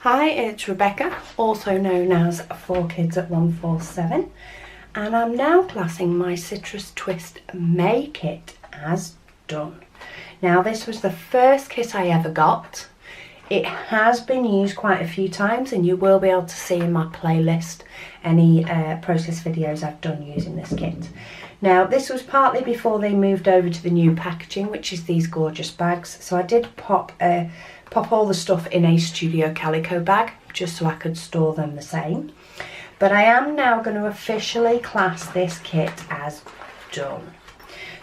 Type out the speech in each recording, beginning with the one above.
Hi, it's Rebecca, also known as 4Kids at 147, and I'm now classing my Citrus Twist May kit as done. Now, this was the first kit I ever got. It has been used quite a few times, and you will be able to see in my playlist any process videos I've done using this kit. Now, this was partly before they moved over to the new packaging, which is these gorgeous bags. So I did pop all the stuff in a Studio Calico bag, just so I could store them the same. But I am now going to officially class this kit as done.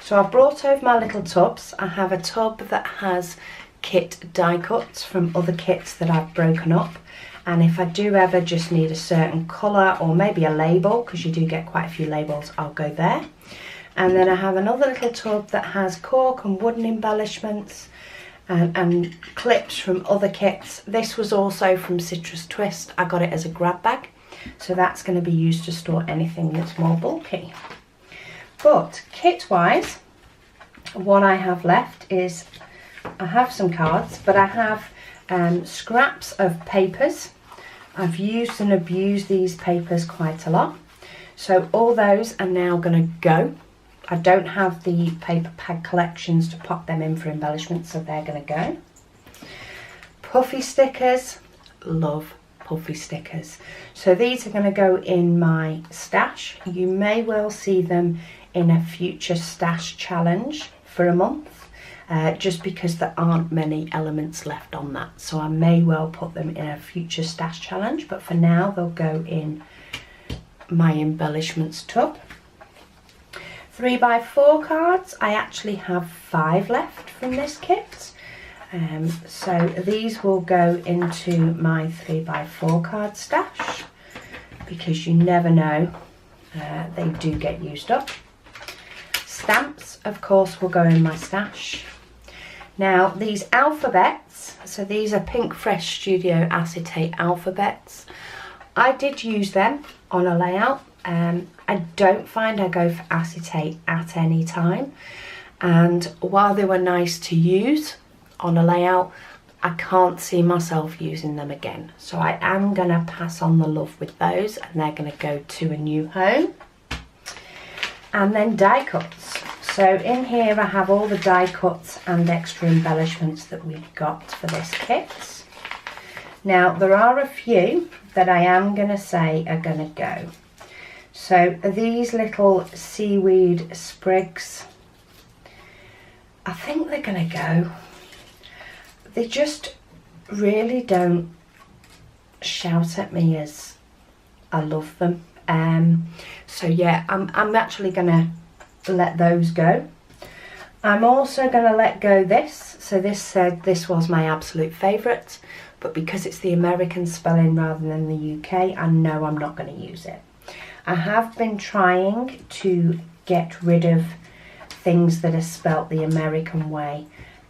So I've brought over my little tubs. I have a tub that has kit die cuts from other kits that I've broken up. And if I do ever just need a certain colour or maybe a label, because you do get quite a few labels, I'll go there. And then I have another little tub that has cork and wooden embellishments and clips from other kits. This was also from Citrus Twist. I got it as a grab bag, so that's going to be used to store anything that's more bulky. But kit wise, what I have left is I have some cards, but I have scraps of papers. I've used and abused these papers quite a lot, so all those are now going to go. I don't have the paper pad collections to pop them in for embellishment, so they're going to go. Puffy stickers, love puffy stickers. So these are going to go in my stash. You may well see them in a future stash challenge for a month, just because there aren't many elements left on that. So I may well put them in a future stash challenge, but for now they'll go in my embellishments tub. 3x4 cards, I actually have 5 left from this kit. So these will go into my 3x4 card stash, because you never know, they do get used up. Stamps, of course, will go in my stash. Now, these alphabets, so these are Pink Fresh Studio Acetate alphabets. I did use them on a layout. I don't find I go for acetate at any time, and while they were nice to use on a layout, I can't see myself using them again. So I am going to pass on the love with those, and they're going to go to a new home. And then die cuts. So in here I have all the die cuts and extra embellishments that we've got for this kit. Now, there are a few that I am going to say are going to go. So these little seaweed sprigs, I think they're going to go. They just really don't shout at me as I love them. So yeah, I'm actually going to let those go. I'm also going to let go this. So this said this was my absolute favourite, but because it's the American spelling rather than the UK, I know I'm not going to use it. I have been trying to get rid of things that are spelt the American way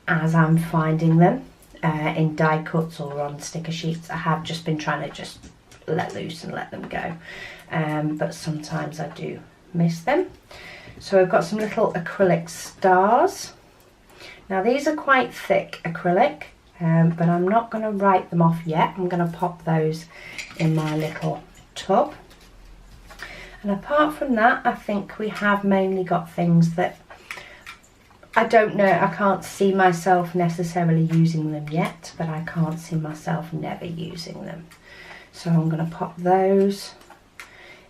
as I'm finding them in die cuts or on sticker sheets. I have just been trying to just let loose and let them go, but sometimes I do miss them. So I've got some little acrylic stars. Now, these are quite thick acrylic, but I'm not going to write them off yet. I'm going to pop those in my little tub. And apart from that, I think we have mainly got things that I don't know, I can't see myself necessarily using them yet, but I can't see myself never using them. So I'm going to pop those.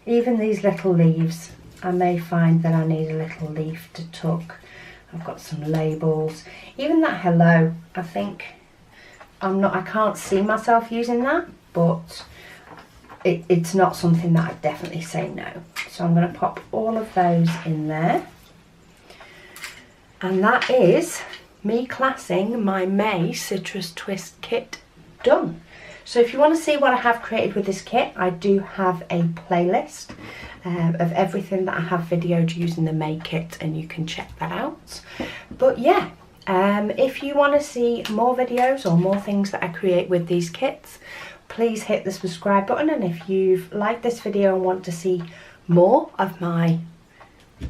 Even these little leaves, I may find that I need a little leaf to tuck. I've got some labels. Even that hello, I think I can't see myself using that, but it's not something that I'd definitely say no. So I'm going to pop all of those in there. And that is me classing my May Citrus Twist kit done. So if you want to see what I have created with this kit, I do have a playlist of everything that I have videoed using the May kit, and you can check that out. But yeah, if you want to see more videos or more things that I create with these kits, please hit the subscribe button, and if you've liked this video and want to see more of my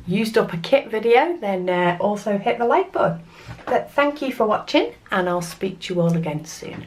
used up a kit video, then also hit the like button. But thank you for watching, and I'll speak to you all again soon.